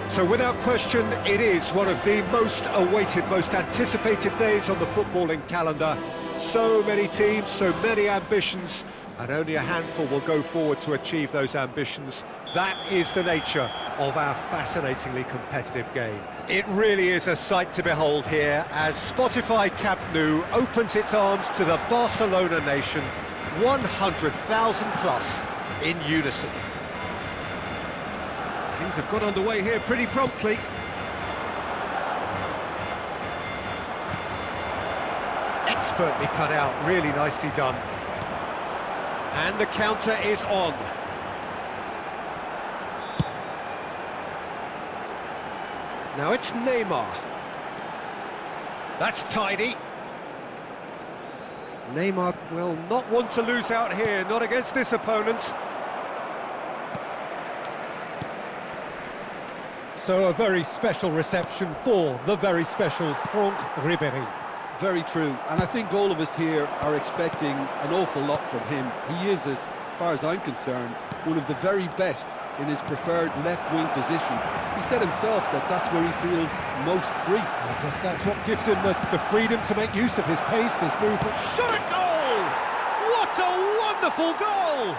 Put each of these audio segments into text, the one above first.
So without question, it is one of the most awaited, most anticipated days on the footballing calendar. So many teams, so many ambitions, and only a handful will go forward to achieve those ambitions. That is the nature of our fascinatingly competitive game. It really is a sight to behold here as Spotify Camp Nou opens its arms to the Barcelona nation, 100,000 plus in unison. Things have got underway here pretty promptly. Expertly cut out, really nicely done. And the counter is on. Now it's Neymar. That's tidy. Neymar will not want to lose out here, not against this opponent. So a very special reception for the very special Franck Ribéry. Very true, and I think all of us here are expecting an awful lot from him. He is, as far as I'm concerned, one of the very best in his preferred left-wing position. He said himself that that's where he feels most free. I guess that's what gives him the freedom to make use of his pace, his movement. Shot a goal! What a wonderful goal!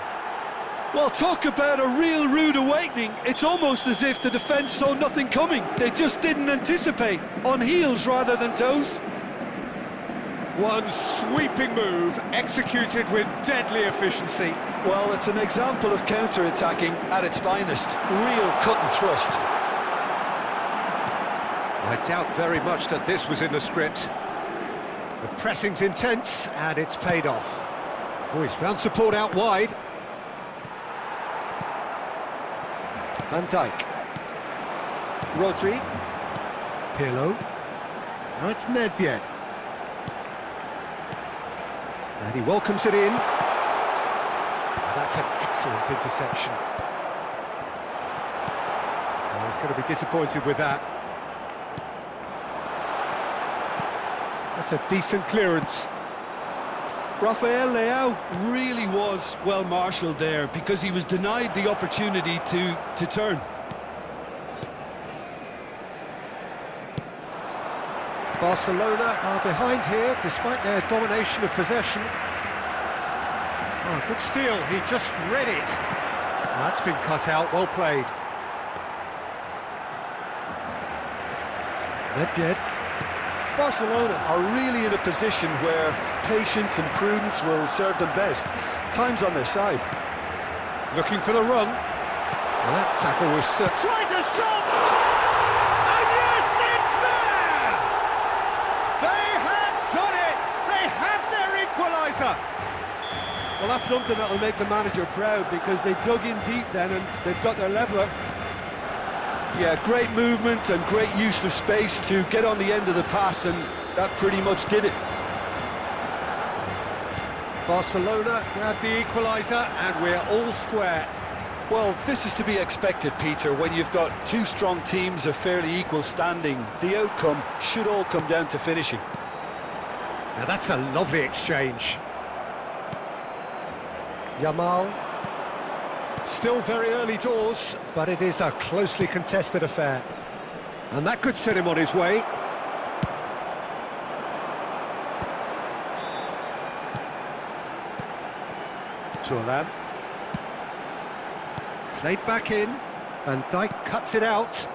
Well, talk about a real rude awakening. It's almost as if the defence saw nothing coming. They just didn't anticipate, on heels rather than toes. One sweeping move, executed with deadly efficiency. Well, it's an example of counter-attacking at its finest. Real cut and thrust. I doubt very much that this was in the script. The pressing's intense, and it's paid off. Oh, he's found support out wide. Van Dijk. Rodri. Pirlo. Now it's Nedved. And he welcomes it in. That's an excellent interception. Oh, he's going to be disappointed with that. That's a decent clearance. Rafael Leao really was well marshalled there because he was denied the opportunity to turn. Barcelona are behind here despite their domination of possession. Oh, good steal, he just read it. That's been cut out, well played. Nedved. Barcelona are really in a position where patience and prudence will serve them best. Time's on their side. Looking for the run. Well, that tackle was... Tries a shot! And yes, it's there! They have done it! They have their equaliser! Well, that's something that'll make the manager proud because they dug in deep then and they've got their leveller. Yeah, great movement and great use of space to get on the end of the pass, and that pretty much did it. Barcelona grabbed the equaliser and we're all square. Well, this is to be expected, Peter, when you've got two strong teams of fairly equal standing. The outcome should all come down to finishing. Now that's a lovely exchange. Yamal. Still very early doors, but it is a closely contested affair. And that could set him on his way. Turan. Played back in, and Dijk cuts it out.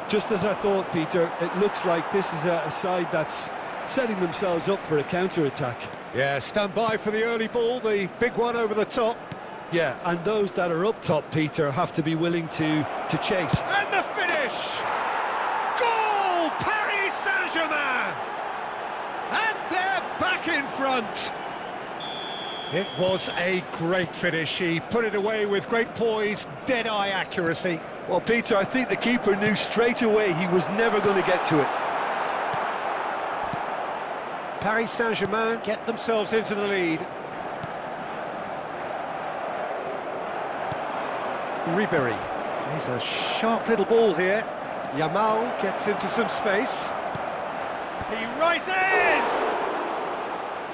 Just as I thought, Peter, it looks like this is a side that's setting themselves up for a counter-attack. Yeah, stand by for the early ball, the big one over the top. Yeah, and those that are up top, Peter, have to be willing to chase. And the finish! Goal! Paris Saint-Germain! And they're back in front! It was a great finish. He put it away with great poise, dead-eye accuracy. Well, Peter, I think the keeper knew straight away he was never going to get to it. Paris Saint-Germain get themselves into the lead. Ribéry plays a sharp little ball here. Yamal gets into some space. He rises!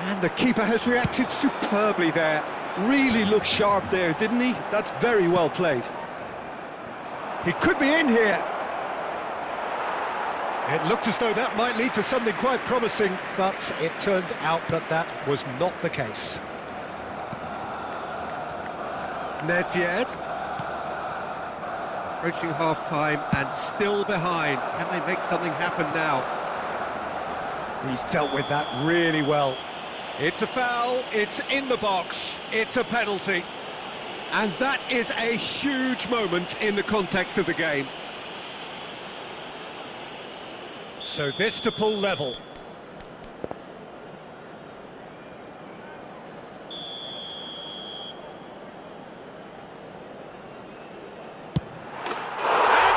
And the keeper has reacted superbly there. Really looked sharp there, didn't he? That's very well played. He could be in here. It looked as though that might lead to something quite promising, but it turned out that that was not the case. Nedved. Approaching half-time and still behind. Can they make something happen now? He's dealt with that really well. It's a foul, it's in the box, it's a penalty. And that is a huge moment in the context of the game. So this to pull level. And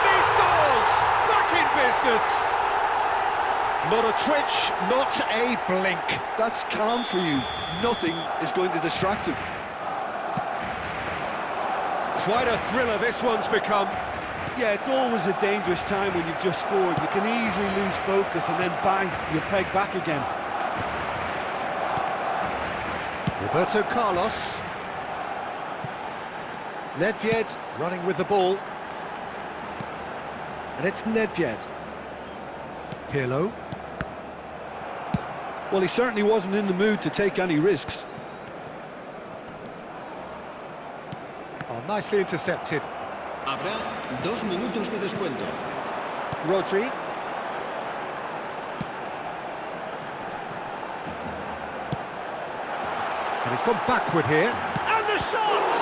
he scores! Back in business! Not a twitch, not a blink. That's calm for you. Nothing is going to distract him. Quite a thriller this one's become. Yeah, it's always a dangerous time when you've just scored. You can easily lose focus and then bang, you're pegged back again. Roberto Carlos. Nedved running with the ball. And it's Nedved. Pirlo. Well, he certainly wasn't in the mood to take any risks. Oh, nicely intercepted. Habrá 2 minutos de descuento. Rodri. And he's gone backward here. And the shot!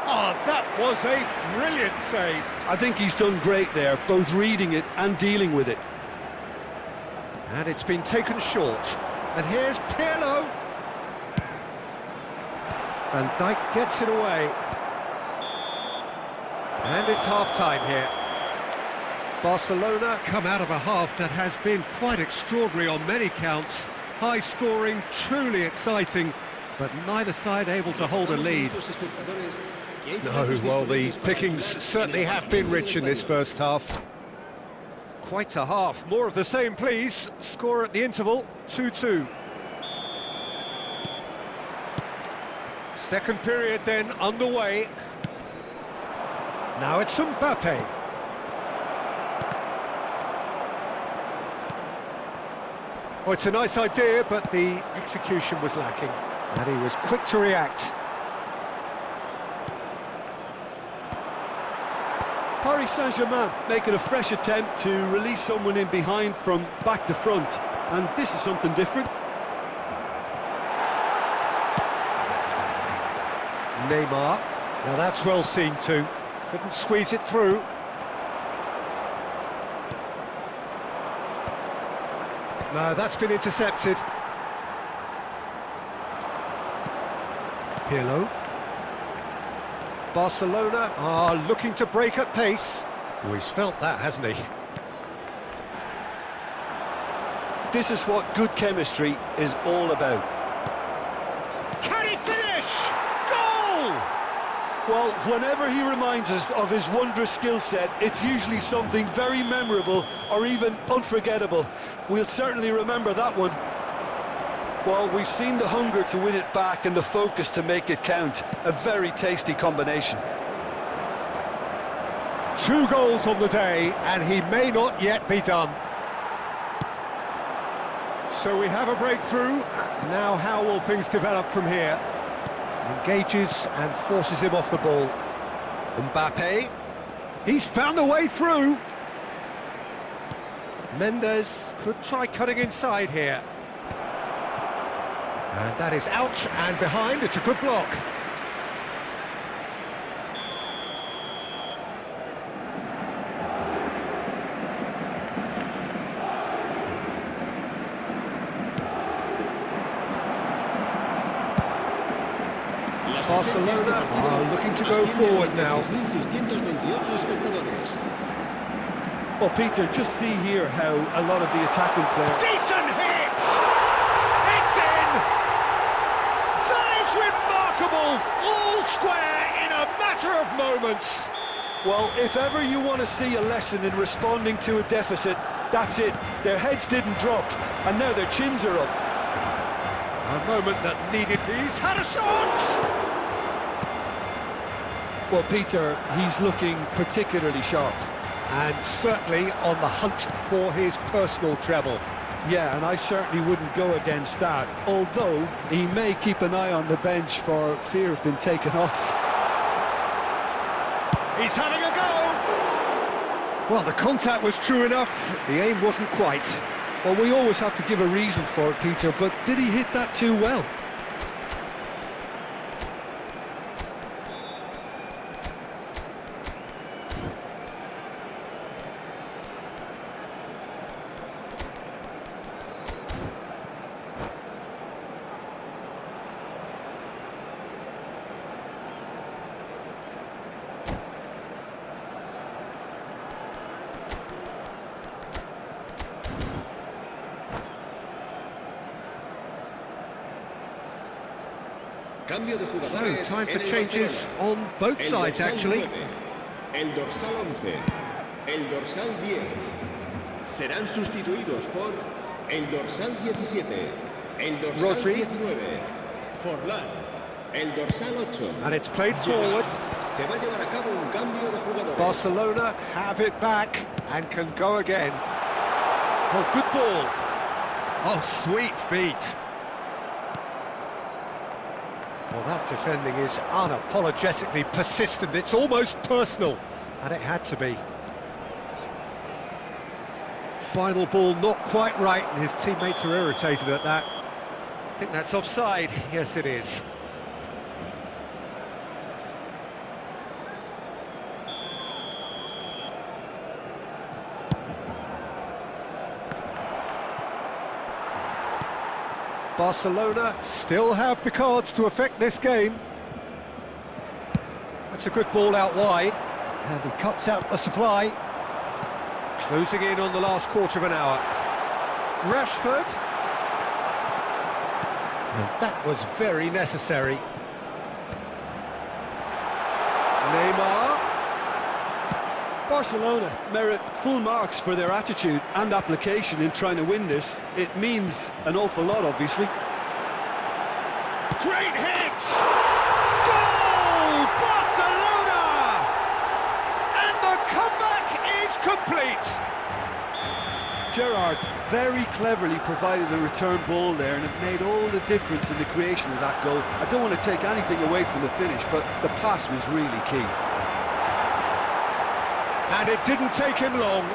Oh, that was a brilliant save. I think he's done great there, both reading it and dealing with it. And it's been taken short. And here's Pirlo. Van Dijk gets it away. And it's half-time here. Barcelona come out of a half that has been quite extraordinary on many counts. High scoring, truly exciting, but neither side able to hold a lead. No, well, the pickings certainly have been rich in this first half. Quite a half. More of the same, please. Score at the interval, 2-2. Second period then underway. Now it's Mbappe. Oh, it's a nice idea, but the execution was lacking. And he was quick to react. Paris Saint-Germain making a fresh attempt to release someone in behind from back to front. And this is something different. Neymar. Now that's well seen too. Couldn't squeeze it through. No, that's been intercepted. Pirlo. Barcelona are looking to break at pace. Oh, he's felt that, hasn't he? This is what good chemistry is all about. Can he finish? Goal! Well, whenever he reminds us of his wondrous skill set, it's usually something very memorable or even unforgettable. We'll certainly remember that one. Well, we've seen the hunger to win it back and the focus to make it count. A very tasty combination. 2 goals on the day, and he may not yet be done. So we have a breakthrough. Now how will things develop from here? Engages and forces him off the ball. Mbappe. He's found a way through. Mendes could try cutting inside here. And that is out and behind. It's a good block. Barcelona are looking to go forward now. Well, Peter, just see here how a lot of the attacking players... Decent hit! It's in! That is remarkable! All square in a matter of moments. Well, if ever you want to see a lesson in responding to a deficit, that's it. Their heads didn't drop, and now their chins are up. A moment that needed... He's had a shot! Well, Peter, he's looking particularly sharp. And certainly on the hunt for his personal treble. Yeah, and I certainly wouldn't go against that, although he may keep an eye on the bench for fear of being taken off. He's having a go! Well, the contact was true enough, the aim wasn't quite. Well, we always have to give a reason for it, Peter, but did he hit that too well? Cambio de So, jugadores time for en el changes Barcelona. on both El sides, dorsal actually. 9, el dorsal 11, el dorsal 10 serán sustituidos por el dorsal 17, el dorsal Rodri. 19, Forlán, el dorsal 8. And it's played forward. Se va a llevar a cabo un cambio de jugadores. Barcelona have it back and can go again. Oh, good ball. Oh, sweet feet. Well, that defending is unapologetically persistent. It's almost personal, and it had to be. Final ball not quite right, and his teammates are irritated at that. I think that's offside. Yes, it is. Barcelona still have the cards to affect this game. That's a good ball out wide, and he cuts out the supply. Closing in on the last quarter of an hour. Rashford. And that was very necessary. Neymar. Barcelona merit full marks for their attitude and application in trying to win this. It means an awful lot, obviously. Great hit! Goal! Barcelona! And the comeback is complete! Gerrard very cleverly provided the return ball there, and it made all the difference in the creation of that goal. I don't want to take anything away from the finish, but the pass was really key. And it didn't take him long.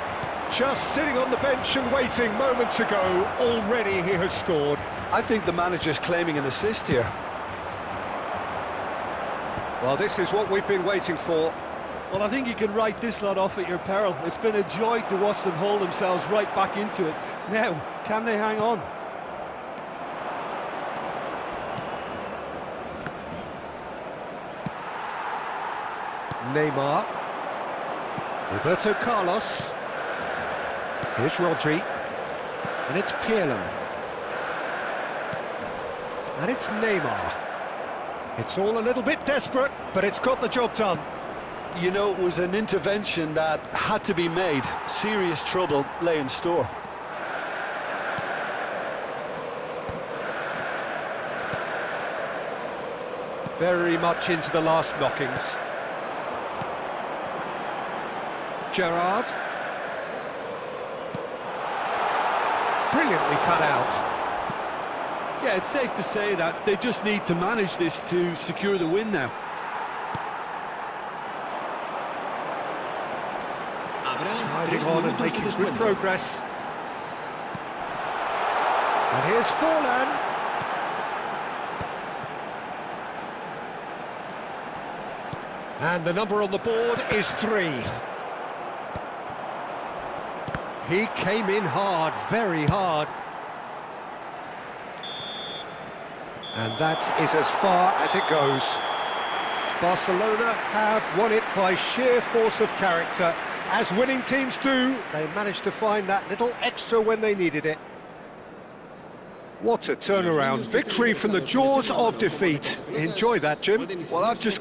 Just sitting on the bench and waiting moments ago, already he has scored. I think the manager's claiming an assist here. Well, this is what we've been waiting for. Well, I think you can write this lot off at your peril. It's been a joy to watch them haul themselves right back into it. Now, can they hang on? Neymar. Roberto Carlos. Here's Rodri. And it's Pirlo. And it's Neymar. It's all a little bit desperate, but it's got the job done. You know, it was an intervention that had to be made. Serious trouble lay in store. Very much into the last knockings. Gerrard. Brilliantly cut out. Yeah, it's safe to say that they just need to manage this to secure the win now. Driving on and making good progress. And here's Forlan. And the number on the board is 3. He came in hard, very hard. And that is as far as it goes. Barcelona have won it by sheer force of character. As winning teams do, they managed to find that little extra when they needed it. What a turnaround. Victory from the jaws of defeat. Enjoy that, Jim. Well, I've just got